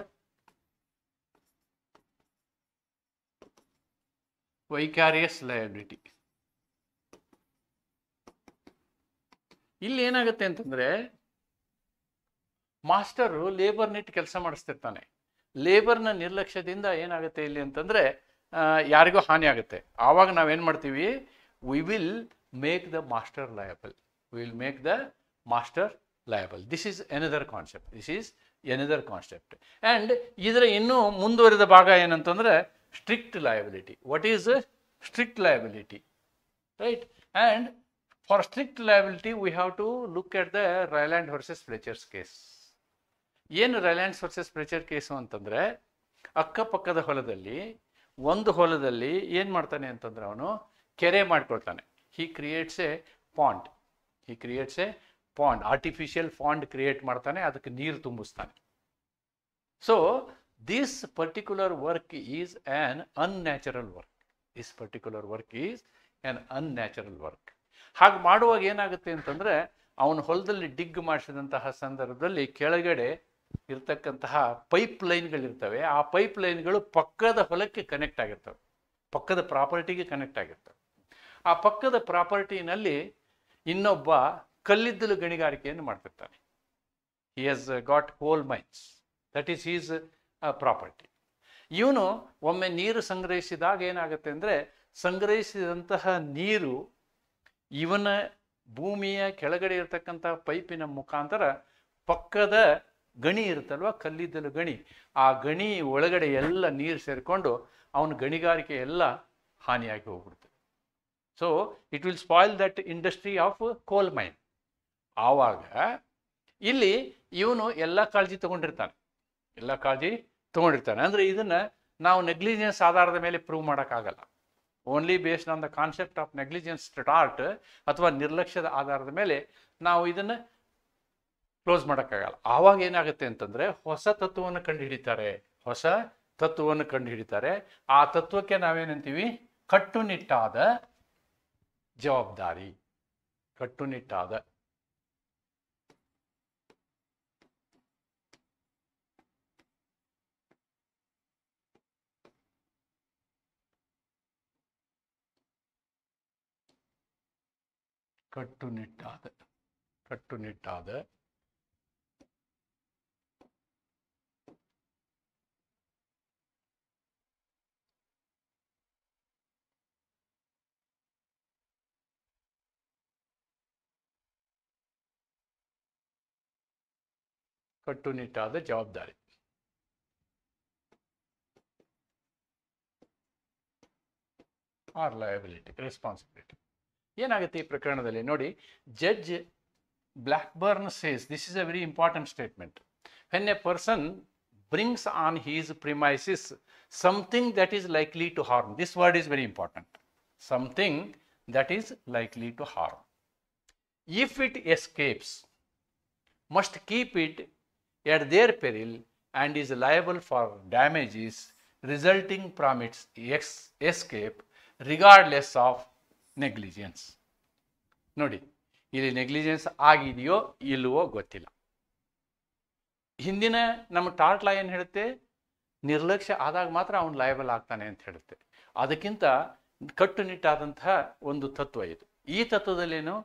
vicarious liability. ಇಲ್ಲಿ ಏನಾಗುತ್ತೆ ಅಂತಂದರೆ ಮಾಸ್ಟರು ಲೇಬರ್ನಿಟ್ಟು ಕೆಲಸ ಮಾಡಿಸ್ತಿರ್ತಾನೆ. ಲೇಬರ್ನ ನಿರ್ಲಕ್ಷ್ಯದಿಂದ ಏನಾಗುತ್ತೆ ಇಲ್ಲಿ ಅಂತಂದರೆ ಯಾರಿಗೋ ಹಾನಿ ಆಗುತ್ತೆ. ಆವಾಗ ನಾವೇನು ಮಾಡ್ತೀವಿ, we will make the master liable. This is another concept. And ಇದರ ಇನ್ನೂ ಮುಂದುವರಿದ ಭಾಗ ಏನಂತಂದರೆ strict liability. What is strict liability, right? And For strict liability, we have to look at the Ryland versus Fletcher's case. ಏನು ರೈಲ್ಯಾಂಡ್ಸ್ versus Fletcher case ಅಂತಂದರೆ, ಅಕ್ಕಪಕ್ಕದ ಹೊಲದಲ್ಲಿ ಒಂದು ಹೊಲದಲ್ಲಿ ಏನು ಮಾಡ್ತಾನೆ ಅಂತಂದ್ರೆ ಅವನು ಕೆರೆ ಮಾಡ್ಕೊಳ್ತಾನೆ. He creates a pond, artificial pond create ಮಾಡ್ತಾನೆ, ಅದಕ್ಕೆ ನೀರು ತುಂಬಿಸ್ತಾನೆ. So this particular work is an unnatural work. ಹಾಗೆ ಮಾಡುವಾಗ ಏನಾಗುತ್ತೆ ಅಂತಂದರೆ, ಅವನ ಹೊಲದಲ್ಲಿ ಡಿಗ್ ಮಾಡಿಸಿದಂತಹ ಸಂದರ್ಭದಲ್ಲಿ ಕೆಳಗಡೆ ಇರ್ತಕ್ಕಂತಹ ಪೈಪ್ ಲೈನ್ಗಳಿರ್ತವೆ. ಆ ಪೈಪ್ ಲೈನ್ಗಳು ಪಕ್ಕದ ಹೊಲಕ್ಕೆ ಕನೆಕ್ಟ್ ಆಗಿರ್ತವೆ, ಪಕ್ಕದ ಪ್ರಾಪರ್ಟಿಗೆ ಕನೆಕ್ಟ್ ಆಗಿರ್ತವೆ. ಆ ಪಕ್ಕದ ಪ್ರಾಪರ್ಟಿನಲ್ಲಿ ಇನ್ನೊಬ್ಬ ಕಲ್ಲಿದ್ದಲು ಗಣಿಗಾರಿಕೆಯನ್ನು ಮಾಡ್ತಿರ್ತಾನೆ. He has got coal mines, that is his property. ಇವನು ಒಮ್ಮೆ ನೀರು ಸಂಗ್ರಹಿಸಿದಾಗ ಏನಾಗುತ್ತೆ ಅಂದರೆ, ಸಂಗ್ರಹಿಸಿದಂತಹ ನೀರು ಇವನ ಭೂಮಿಯ ಕೆಳಗಡೆ ಇರತಕ್ಕಂಥ ಪೈಪಿನ ಮುಖಾಂತರ ಪಕ್ಕದ ಗಣಿ ಇರುತ್ತಲ್ವ, ಕಲ್ಲಿದ್ದಲು ಗಣಿ, ಆ ಗಣಿ ಒಳಗಡೆ ಎಲ್ಲ ನೀರು ಸೇರಿಕೊಂಡು ಅವನ ಗಣಿಗಾರಿಕೆ ಎಲ್ಲ ಹಾನಿಯಾಗಿ ಹೋಗ್ಬಿಡ್ತದೆ. So it will spoil that industry of coal mine. ಆವಾಗ ಇಲ್ಲಿ ಇವನು ಎಲ್ಲ ಕಾಳಜಿ ತಗೊಂಡಿರ್ತಾನೆ. ಅಂದರೆ ಇದನ್ನು ನಾವು ನೆಗ್ಲಿಜೆನ್ಸ್ ಆಧಾರದ ಮೇಲೆ ಪ್ರೂವ್ ಮಾಡೋಕ್ಕಾಗಲ್ಲ. Only based on the concept of negligence tort ಅಥವಾ ನಿರ್ಲಕ್ಷ್ಯದ ಆಧಾರದ ಮೇಲೆ ನಾವು ಇದನ್ನು ಕ್ಲೋಸ್ ಮಾಡೋಕ್ಕಾಗಲ್ಲ. ಆವಾಗ ಏನಾಗುತ್ತೆ ಅಂತಂದರೆ, ಹೊಸ ತತ್ವವನ್ನು ಕಂಡುಹಿಡಿತಾರೆ. ಆ ತತ್ವಕ್ಕೆ ನಾವೇನಂತೀವಿ, ಕಟ್ಟುನಿಟ್ಟಾದ ಜವಾಬ್ದಾರಿ. ಕಟ್ಟುನಿಟ್ಟಾದ ಜವಾಬ್ದಾರಿ. Or liability, responsibility. ಏನಾಗುತ್ತೆ ಈ ಪ್ರಕರಣದಲ್ಲಿ ನೋಡಿ, judge Blackburn says, this is a very important statement. When a person brings on his premises something that is likely to harm. This word is very important. Something that is likely to harm. If it escapes, must keep it at their peril and is liable for damages resulting from its escape regardless of negligence. ನೋಡಿ, ಇಲ್ಲಿ negligence ಆಗಿದೆಯೋ ಇಲ್ಲವೋ ಗೊತ್ತಿಲ್ಲ. ಹಿಂದಿನ ನಮ್ಮ tort ಲಾ ಏನು ಹೇಳುತ್ತೆ, ನಿರ್ಲಕ್ಷ್ಯ ಆದಾಗ ಮಾತ್ರ ಅವನು ಲಯಬಲ್ ಆಗ್ತಾನೆ ಅಂತ ಹೇಳುತ್ತೆ. ಅದಕ್ಕಿಂತ ಕಟ್ಟುನಿಟ್ಟಾದಂತಹ ಒಂದು ತತ್ವ ಇದು. ಈ ತತ್ವದಲ್ಲೇನು,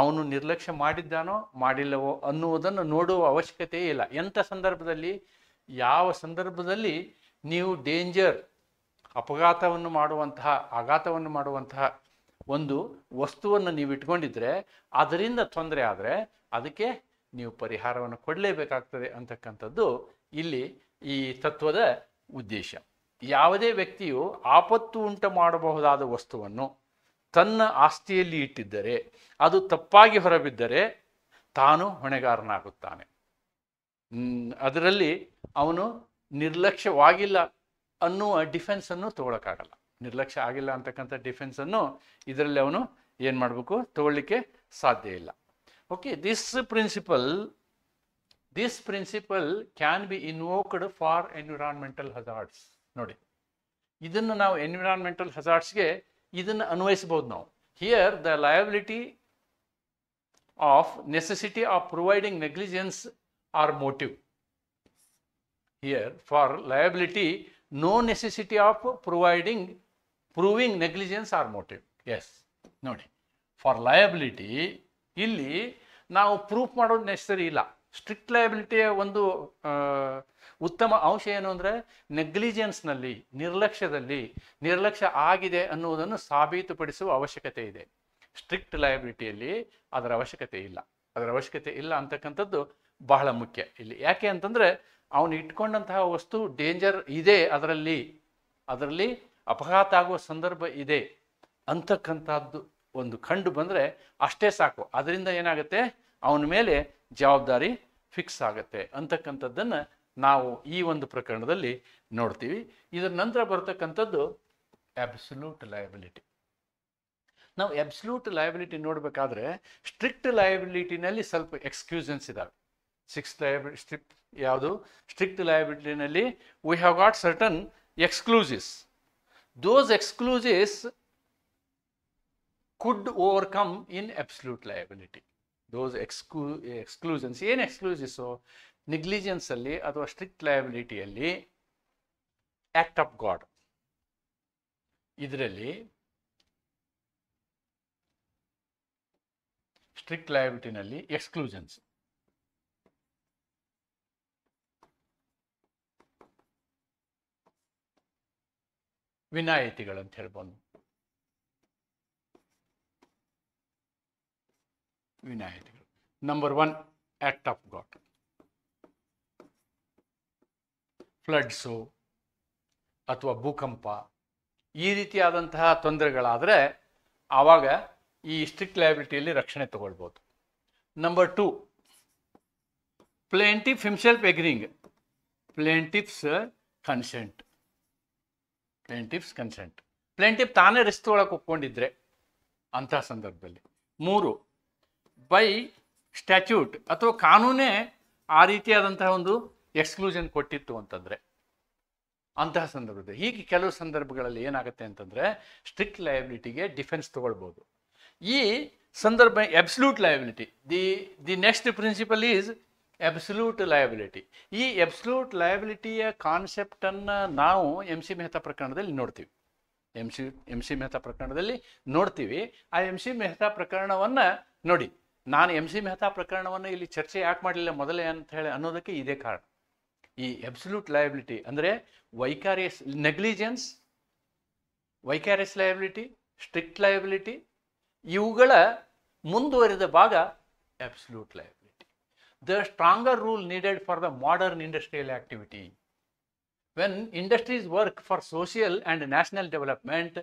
ಅವನು ನಿರ್ಲಕ್ಷ್ಯ ಮಾಡಿದ್ದಾನೋ ಮಾಡಿಲ್ಲವೋ ಅನ್ನುವುದನ್ನು ನೋಡುವ ಅವಶ್ಯಕತೆಯೇ ಇಲ್ಲ. ಎಂಥ ಸಂದರ್ಭದಲ್ಲಿ, ಯಾವ ಸಂದರ್ಭದಲ್ಲಿ ನೀವು ಡೇಂಜರ್, ಆಘಾತವನ್ನು ಮಾಡುವಂತಹ ಒಂದು ವಸ್ತುವನ್ನು ನೀವು ಇಟ್ಕೊಂಡಿದ್ರೆ, ಅದರಿಂದ ತೊಂದರೆ ಆದರೆ ಅದಕ್ಕೆ ನೀವು ಪರಿಹಾರವನ್ನು ಕೊಡಲೇಬೇಕಾಗ್ತದೆ ಅಂತಕ್ಕಂಥದ್ದು ಇಲ್ಲಿ ಈ ತತ್ವದ ಉದ್ದೇಶ. ಯಾವುದೇ ವ್ಯಕ್ತಿಯು ಆಪತ್ತು ಉಂಟು ಮಾಡಬಹುದಾದ ವಸ್ತುವನ್ನು ತನ್ನ ಆಸ್ತಿಯಲ್ಲಿ ಇಟ್ಟಿದ್ದರೆ, ಅದು ತಪ್ಪಾಗಿ ಹೊರಬಿದ್ದರೆ ತಾನು ಹೊಣೆಗಾರನಾಗುತ್ತಾನೆ. ಅದರಲ್ಲಿ ಅವನು ನಿರ್ಲಕ್ಷ್ಯವಾಗಿಲ್ಲ ಅನ್ನುವ ಡಿಫೆನ್ಸನ್ನು ತಗೊಳ್ಳೋಕ್ಕಾಗಲ್ಲ. ನಿರ್ಲಕ್ಷ್ಯ ಆಗಿಲ್ಲ ಅಂತಕ್ಕಂಥ ಡಿಫೆನ್ಸನ್ನು ಇದರಲ್ಲಿ ಅವನು ಏನು ಮಾಡಬೇಕು, ತಗೊಳ್ಳಿಕ್ಕೆ ಸಾಧ್ಯ ಇಲ್ಲ. Okay, this principle can be invoked for environmental hazards. ನೋಡಿ, ಇದನ್ನು ನಾವು ಎನ್ವಿರಾನ್ಮೆಂಟಲ್ ಹಜಾರ್ಡ್ಸ್ಗೆ ಇದನ್ನು ಅನ್ವಯಿಸಬಹುದು ನಾವು. Here the liability of necessity of providing negligence or motive. Here for liability no necessity of proving negligence or motive. Yes, ನೋಡಿ, for liability ಇಲ್ಲಿ ನಾವು ಪ್ರೂಫ್ ಮಾಡೋದು ನೆಸೆಸರಿ ಇಲ್ಲ. ಸ್ಟ್ರಿಕ್ಟ್ ಲಯಬಿಲಿಟಿಯ ಒಂದು ಉತ್ತಮ ಅಂಶ ಏನು ಅಂದರೆ, ನೆಗ್ಲಿಜೆನ್ಸ್ನಲ್ಲಿ, ನಿರ್ಲಕ್ಷ್ಯ ಆಗಿದೆ ಅನ್ನುವುದನ್ನು ಸಾಬೀತುಪಡಿಸುವ ಅವಶ್ಯಕತೆ ಇದೆ. ಸ್ಟ್ರಿಕ್ಟ್ ಲಯಬಿಲಿಟಿಯಲ್ಲಿ ಅದರ ಅವಶ್ಯಕತೆ ಇಲ್ಲ ಅಂತಕ್ಕಂಥದ್ದು ಬಹಳ ಮುಖ್ಯ ಇಲ್ಲಿ. ಯಾಕೆ ಅಂತಂದರೆ, ಅವನು ಇಟ್ಕೊಂಡಂತಹ ವಸ್ತು ಡೇಂಜರ್ ಇದೆ, ಅದರಲ್ಲಿ ಅಪಘಾತ ಆಗುವ ಸಂದರ್ಭ ಇದೆ ಅಂತಕ್ಕಂಥದ್ದು ಒಂದು ಕಂಡು ಬಂದರೆ ಅಷ್ಟೇ ಸಾಕು, ಅದರಿಂದ ಏನಾಗುತ್ತೆ, ಅವನ ಮೇಲೆ ಜವಾಬ್ದಾರಿ ಫಿಕ್ಸ್ ಆಗುತ್ತೆ ಅಂತಕ್ಕಂಥದ್ದನ್ನು ನಾವು ಈ ಒಂದು ಪ್ರಕರಣದಲ್ಲಿ ನೋಡ್ತೀವಿ. ಇದರ ನಂತರ ಬರ್ತಕ್ಕಂಥದ್ದು ಅಬ್ಸಲ್ಯೂಟ್ ಲಯಬಿಲಿಟಿ. ನಾವು ಅಬ್ಸಲ್ಯೂಟ್ ಲಯಬಿಲಿಟಿ ನೋಡಬೇಕಾದ್ರೆ ಸ್ಟ್ರಿಕ್ಟ್ ಲಯಬಿಲಿಟಿನಲ್ಲಿ ಸ್ವಲ್ಪ ಎಕ್ಸ್ಕ್ಯೂಷನ್ಸ್ ಇದ್ದಾವೆ. ಯಾವುದು ಸ್ಟ್ರಿಕ್ಟ್ ಲಯಬಿಲಿಟಿನಲ್ಲಿ we have got certain exclusives. Those exclusives could overcome in absolute liability. Those exclusions, ಏನು ಎಕ್ಸ್ಕ್ಲೂಸಿವ್ಸು, ನೆಗ್ಲಿಜೆನ್ಸ್ ಅಲ್ಲಿ ಅಥವಾ ಸ್ಟ್ರಿಕ್ಟ್ ಲಯಬಿಲಿಟಿಯಲ್ಲಿ ಆಕ್ಟ್ ಆಫ್ ಗಾಡ್, ಇದರಲ್ಲಿ ಸ್ಟ್ರಿಕ್ಟ್ ಲಯಬಿಲಿಟಿನಲ್ಲಿ ಎಕ್ಸ್ಕ್ಲೂಷನ್ಸ್, ವಿನಾಯಿತಿಗಳಂತ ಹೇಳ್ಬೋದು. ವಿನಾಯಿತಿಗಳು. Number 1 act of God. Floods ಅಥವಾ ಭೂಕಂಪ ಈ ರೀತಿಯಾದಂತಹ ತೊಂದರೆಗಳಾದರೆ ಆವಾಗ ಈ ಸ್ಟ್ರಿಕ್ಟ್ ಲಯಬಿಲಿಟಿಯಲ್ಲಿ ರಕ್ಷಣೆ ತಗೊಳ್ಬೋದು. Number 2 plaintiff himself agreeing, plaintiff's consent. Plaintiff ತಾನೇ ರಿಸ್ಕ್ ತೊಗೊಳಕ್ಕೆ ಒಪ್ಕೊಂಡಿದ್ರೆ ಅಂತಹ ಸಂದರ್ಭದಲ್ಲಿ. 3 ಬೈ ಸ್ಟ್ಯಾಚ್ಯೂಟ್ ಅಥವಾ ಕಾನೂನೇ ಆ ರೀತಿಯಾದಂತಹ ಒಂದು ಎಕ್ಸ್ಕ್ಲೂಷನ್ ಕೊಟ್ಟಿತ್ತು ಅಂತಂದರೆ ಅಂತಹ ಸಂದರ್ಭದಲ್ಲಿ. ಹೀಗೆ ಕೆಲವು ಸಂದರ್ಭಗಳಲ್ಲಿ ಏನಾಗುತ್ತೆ ಅಂತಂದರೆ ಸ್ಟ್ರಿಕ್ಟ್ ಲಯಬಿಲಿಟಿಗೆ ಡಿಫೆನ್ಸ್ ತಗೊಳ್ಬೋದು. ಈ ಸಂದರ್ಭ absolute liability, the next principle is absolute liability. ಈ ಅಬ್ಸಲ್ಯೂಟ್ ಲಯಬಿಲಿಟಿಯ ಕಾನ್ಸೆಪ್ಟನ್ನು ನಾವು ಎಮ್ ಸಿ ಮೆಹ್ತಾ ಪ್ರಕರಣದಲ್ಲಿ ನೋಡ್ತೀವಿ. ಎಮ್ ಸಿ ಮೆಹ್ತಾ ಪ್ರಕರಣದಲ್ಲಿ ನೋಡ್ತೀವಿ. ಆ ಎಮ್ ಸಿ ಮೆಹ್ತಾ ಪ್ರಕರಣವನ್ನು ನೋಡಿ, ನಾನು ಎಮ್ ಸಿ ಮೆಹ್ತಾ ಪ್ರಕರಣವನ್ನು ಇಲ್ಲಿ ಚರ್ಚೆ ಯಾಕೆ ಮಾಡಲಿಲ್ಲ ಮೊದಲೇ ಅಂತ ಹೇಳಿ ಅನ್ನೋದಕ್ಕೆ ಇದೇ ಕಾರಣ. ಈ ಅಬ್ಸಲ್ಯೂಟ್ ಲಯಬಿಲಿಟಿ ಅಂದರೆ ವೈಕಾರಿಯಸ್ ನೆಗ್ಲಿಜೆನ್ಸ್, ವೈಕಾರಿಯಸ್ ಲಯಬಿಲಿಟಿ, ಸ್ಟ್ರಿಕ್ಟ್ ಲಯಬಿಲಿಟಿ, ಇವುಗಳ ಮುಂದುವರಿದ ಭಾಗ absolute liability. The stronger rule needed for the modern industrial activity. When industries work for social and national development,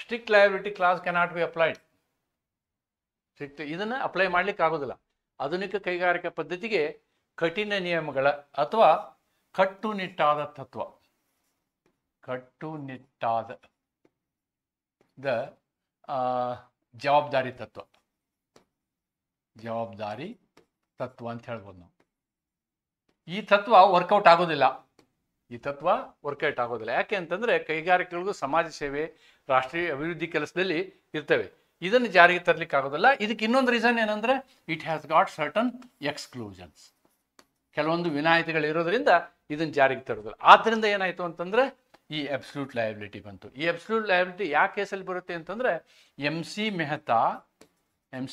strict liability class cannot be applied. ಇದನ್ನು apply ಮಾಡಲಿಕ್ಕೆ ಆಗೋದಿಲ್ಲ. ಆಧುನಿಕ ಕೈಗಾರಿಕಾ ಪದ್ಧತಿಗೆ ಕಠಿಣ ನಿಯಮಗಳ ಅಥವಾ ಕಟ್ಟುನಿಟ್ಟಾದ ತತ್ವ, ಕಟ್ಟುನಿಟ್ಟಾದ ಜವಾಬ್ದಾರಿ ತತ್ವ ಅಂತ ಹೇಳ್ಬೋದು ನಾವು. ಈ ತತ್ವ ವರ್ಕೌಟ್ ಆಗೋದಿಲ್ಲ. ಯಾಕೆ ಅಂತಂದರೆ ಕೈಗಾರಿಕೆಗಳಿಗೂ ಸಮಾಜ ಸೇವೆ, ರಾಷ್ಟ್ರೀಯ ಅಭಿವೃದ್ಧಿ ಕೆಲಸದಲ್ಲಿ ಇರ್ತವೆ. ಇದನ್ನು ಜಾರಿಗೆ ತರಲಿಕ್ಕೆ ಆಗೋದಿಲ್ಲ. ಇದಕ್ಕೆ ಇನ್ನೊಂದು ರೀಸನ್ ಏನಂದರೆ ಇಟ್ ಹ್ಯಾಸ್ ಗಾಟ್ ಸರ್ಟನ್ ಎಕ್ಸ್ಕ್ಲೂಷನ್ಸ್, ಕೆಲವೊಂದು ವಿನಾಯಿತಿಗಳು ಇರೋದ್ರಿಂದ ಇದನ್ನು ಜಾರಿಗೆ ತರೋದಿಲ್ಲ. ಆದ್ದರಿಂದ ಏನಾಯಿತು ಅಂತಂದರೆ ಈ ಅಬ್ಸಲ್ಯೂಟ್ ಲಯಬಿಲಿಟಿ ಬಂತು. ಈ ಅಬ್ಸಲ್ಯೂಟ್ ಲಯಬಿಲಿಟಿ ಯಾವ ಕೇಸಲ್ಲಿ ಬರುತ್ತೆ ಅಂತಂದರೆ M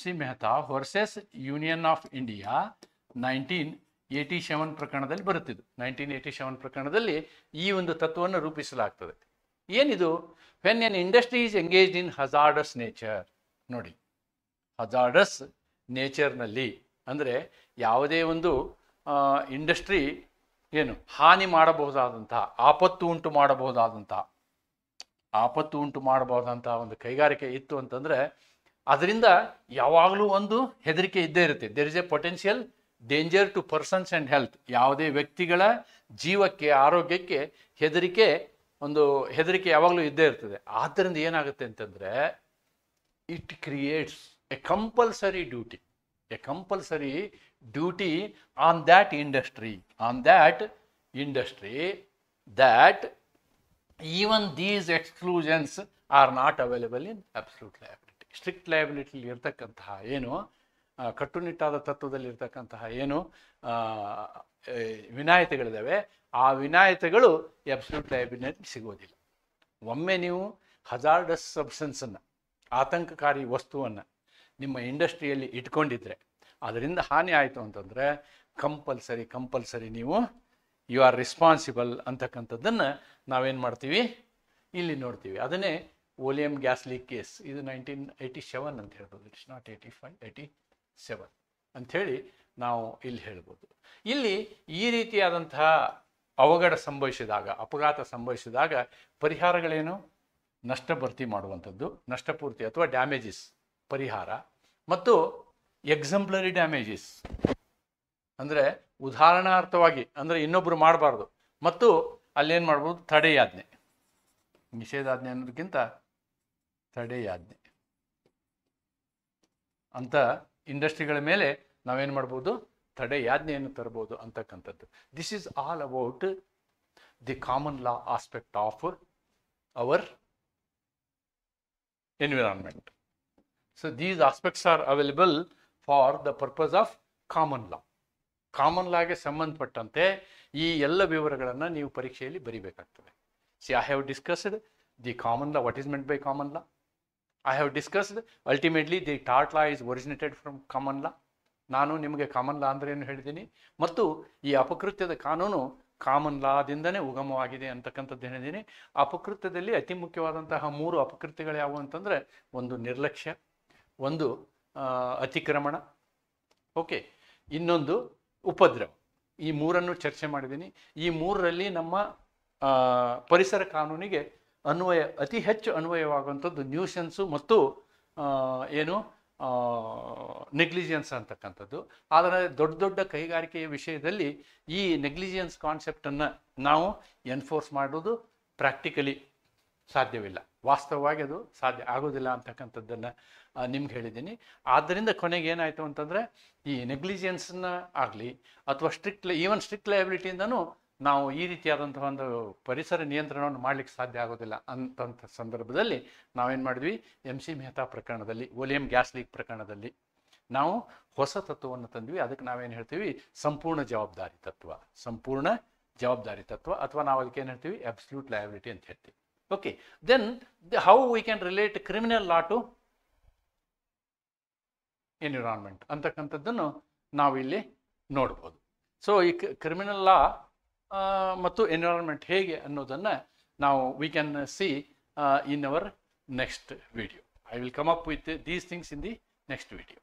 C Mehta versus union of India 1987 ಪ್ರಕರಣದಲ್ಲಿ ಬರುತ್ತಿದ್ದು. 1987 ಪ್ರಕರಣದಲ್ಲಿ ಈ ಒಂದು ತತ್ವವನ್ನು ರೂಪಿಸಲಾಗ್ತದೆ. ಏನಿದು? When N industry is engaged in hazardous nature. ನೋಡಿ, ಹಜಾರ್ಡಸ್ ನೇಚರ್ನಲ್ಲಿ ಅಂದರೆ ಯಾವುದೇ ಒಂದು ಇಂಡಸ್ಟ್ರಿ ಏನು ಹಾನಿ ಮಾಡಬಹುದಾದಂತಹ, ಆಪತ್ತು ಉಂಟು ಮಾಡಬಹುದಾದಂತಹ ಒಂದು ಕೈಗಾರಿಕೆ ಇತ್ತು ಅಂತಂದರೆ ಅದರಿಂದ ಯಾವಾಗಲೂ ಒಂದು ಹೆದರಿಕೆ ಇದ್ದೇ ಇರುತ್ತೆ. There is a potential danger to persons and health. ಯಾವುದೇ ವ್ಯಕ್ತಿಗಳ ಜೀವಕ್ಕೆ, ಆರೋಗ್ಯಕ್ಕೆ ಹೆದರಿಕೆ ಯಾವಾಗಲೂ ಇದ್ದೇ ಇರ್ತದೆ. ಆದ್ದರಿಂದ ಏನಾಗುತ್ತೆ ಅಂತಂದರೆ it creates A compulsory duty on that industry that even these exclusions are not available in absolute liability. Strict ಲಯಬಿಲಿಟಿಲಿ ಇರ್ತಕ್ಕಂತಹ ಏನು ಕಟ್ಟುನಿಟ್ಟಾದ ತತ್ವದಲ್ಲಿ ಇರ್ತಕ್ಕಂತಹ ಏನು ವಿನಾಯಿತಿಗಳಿದ್ದಾವೆ, ಆ ವಿನಾಯಿತಿಗಳು ಅಬ್ಸಲ್ಯೂಟ್ ಲಯಬಿಲಿಟಿ ಸಿಗೋದಿಲ್ಲ. ಒಮ್ಮೆ ನೀವು ಹಜಾರ್ಡಸ್ ಸಬ್ಸ್ಟೆನ್ಸನ್ನು, ಆತಂಕಕಾರಿ ವಸ್ತುವನ್ನು ನಿಮ್ಮ ಇಂಡಸ್ಟ್ರಿಯಲ್ಲಿ ಇಟ್ಕೊಂಡಿದ್ರೆ ಅದರಿಂದ ಹಾನಿ ಆಯಿತು ಅಂತಂದರೆ ಕಂಪಲ್ಸರಿ ನೀವು ಯು ಆರ್ ರೆಸ್ಪಾನ್ಸಿಬಲ್ ಅಂತಕ್ಕಂಥದ್ದನ್ನು ನಾವೇನು ಮಾಡ್ತೀವಿ, ಇಲ್ಲಿ ನೋಡ್ತೀವಿ. ಅದನ್ನೇ ವೋಲಿಯಂ ಗ್ಯಾಸ್ ಲೀಕ್ ಕೇಸ್, ಇದು 1987 ಅಂತ ಹೇಳ್ಬೋದು. ಇಟ್ಸ್ ನಾಟ್ 85, 87 ಅಂಥೇಳಿ ನಾವು ಇಲ್ಲಿ ಹೇಳ್ಬೋದು. ಇಲ್ಲಿ ಈ ರೀತಿಯಾದಂತಹ ಅವಘಡ ಸಂಭವಿಸಿದಾಗ, ಅಪಘಾತ ಸಂಭವಿಸಿದಾಗ ಪರಿಹಾರಗಳೇನು? ನಷ್ಟ ಭರ್ತಿ ಮಾಡುವಂಥದ್ದು, ನಷ್ಟಪೂರ್ತಿ ಅಥವಾ ಡ್ಯಾಮೇಜಸ್ ಪರಿಹಾರ ಮತ್ತು ಎಕ್ಸಾಂಪ್ಲರಿ ಡ್ಯಾಮೇಜಸ್ ಅಂದರೆ ಉದಾಹರಣಾರ್ಥವಾಗಿ ಅಂದರೆ ಇನ್ನೊಬ್ಬರು ಮಾಡಬಾರ್ದು ಮತ್ತು ಅಲ್ಲೇನು ಮಾಡ್ಬೋದು ತಡೆಯಾಜ್ಞೆ. ನಿಷೇಧಾಜ್ಞೆ ಅನ್ನೋದಕ್ಕಿಂತ ತಡೆಯಾಜ್ಞೆ ಅಂತ ಇಂಡಸ್ಟ್ರಿಗಳ ಮೇಲೆ ನಾವೇನು ಮಾಡ್ಬೋದು ತಡೆಯಾಜ್ಞೆಯನ್ನು ತರಬಹುದು ಅಂತಕ್ಕಂಥದ್ದು. This is all about the common law aspect of our environment. So these aspects are available for the purpose of common law. Common ಲಾಗೆ ಸಂಬಂಧಪಟ್ಟಂತೆ ಈ ಎಲ್ಲ ವಿವರಗಳನ್ನು ನೀವು ಪರೀಕ್ಷೆಯಲ್ಲಿ ಬರೀಬೇಕಾಗ್ತದೆ. See I have discussed the common law. What is meant by common law? I have discussed ultimately the tort law is originated from common law. ನಾನು ನಿಮಗೆ ಕಾಮನ್ ಲಾ ಅಂದರೆ ಏನು ಹೇಳಿದ್ದೀನಿ ಮತ್ತು ಈ ಅಪಕೃತ್ಯದ ಕಾನೂನು ಕಾಮನ್ ಲಾದಿಂದನೇ ಉಗಮವಾಗಿದೆ ಅಂತಕ್ಕಂಥದ್ದು ಹೇಳಿದ್ದೀನಿ. ಅಪಕೃತ್ಯದಲ್ಲಿ ಅತಿ ಮುಖ್ಯವಾದಂತಹ 3 ಅಪಕೃತ್ಯಗಳು ಯಾವುವು ಅಂತಂದರೆ, ಒಂದು ನಿರ್ಲಕ್ಷ್ಯ, ಒಂದು ಅತಿಕ್ರಮಣ, ಓಕೆ, ಇನ್ನೊಂದು ಉಪದ್ರವ. ಈ 3ಅನ್ನು ಚರ್ಚೆ ಮಾಡಿದ್ದೀನಿ. ಈ 3ರಲ್ಲಿ ನಮ್ಮ ಪರಿಸರ ಕಾನೂನಿಗೆ ಅತಿ ಹೆಚ್ಚು ಅನ್ವಯವಾಗುವಂಥದ್ದು ನ್ಯೂಸೆನ್ಸು ಮತ್ತು ಏನು ನೆಗ್ಲಿಜಿಯನ್ಸ್ ಅಂತಕ್ಕಂಥದ್ದು. ಆದರೆ ದೊಡ್ಡ ದೊಡ್ಡ ಕೈಗಾರಿಕೆಯ ವಿಷಯದಲ್ಲಿ ಈ ನೆಗ್ಲಿಜಿಯನ್ಸ್ ಕಾನ್ಸೆಪ್ಟನ್ನು ನಾವು ಎನ್ಫೋರ್ಸ್ ಮಾಡೋದು ಪ್ರಾಕ್ಟಿಕಲಿ ಸಾಧ್ಯವಿಲ್ಲ. ವಾಸ್ತವವಾಗಿ ಅದು ಸಾಧ್ಯ ಆಗೋದಿಲ್ಲ ಅಂತಕ್ಕಂಥದ್ದನ್ನು ನಿಮ್ಗೆ ಹೇಳಿದ್ದೀನಿ. ಆದ್ದರಿಂದ ಕೊನೆಗೆ ಏನಾಯಿತು ಅಂತಂದರೆ, ಈ ನೆಗ್ಲಿಜಿಯನ್ಸನ್ನ ಆಗಲಿ ಅಥವಾ ಈವನ್ ಸ್ಟ್ರಿಕ್ಟ್ ಲಯಬಿಲಿಟಿಯಿಂದನೂ ನಾವು ಈ ರೀತಿಯಾದಂತಹ ಒಂದು ಪರಿಸರ ನಿಯಂತ್ರಣವನ್ನು ಮಾಡಲಿಕ್ಕೆ ಸಾಧ್ಯ ಆಗೋದಿಲ್ಲ ಅಂತಂಥ ಸಂದರ್ಭದಲ್ಲಿ ನಾವೇನು ಮಾಡಿದ್ವಿ, MC ಮೆಹ್ತಾ ಪ್ರಕರಣದಲ್ಲಿ, ವಿಲಿಯಂ ಗ್ಯಾಸ್ ಲೀಕ್ ಪ್ರಕರಣದಲ್ಲಿ ನಾವು ಹೊಸ ತತ್ವವನ್ನು ತಂದ್ವಿ. ಅದಕ್ಕೆ ನಾವೇನು ಹೇಳ್ತೀವಿ, ಸಂಪೂರ್ಣ ಜವಾಬ್ದಾರಿ ತತ್ವ. ಸಂಪೂರ್ಣ ಜವಾಬ್ದಾರಿ ತತ್ವ ಅಥವಾ ನಾವು ಅದಕ್ಕೆ ಏನು ಹೇಳ್ತೀವಿ, ಅಬ್ಸಲ್ಯೂಟ್ ಲಯಬಿಲಿಟಿ ಅಂತ ಹೇಳ್ತೀವಿ. Okay, then how we can relate criminal law to environment ಅಂತಕ್ಕಂಥದ್ದನ್ನು ನಾವು ಇಲ್ಲಿ ನೋಡ್ಬೋದು. ಸೊ ಈ ಕ್ರಿಮಿನಲ್ ಲಾ ಮತ್ತು ಎನ್ವಿರಾನ್ಮೆಂಟ್ ಹೇಗೆ ಅನ್ನೋದನ್ನು ನಾವು we can see in our next video. I will come up with these things in the next video.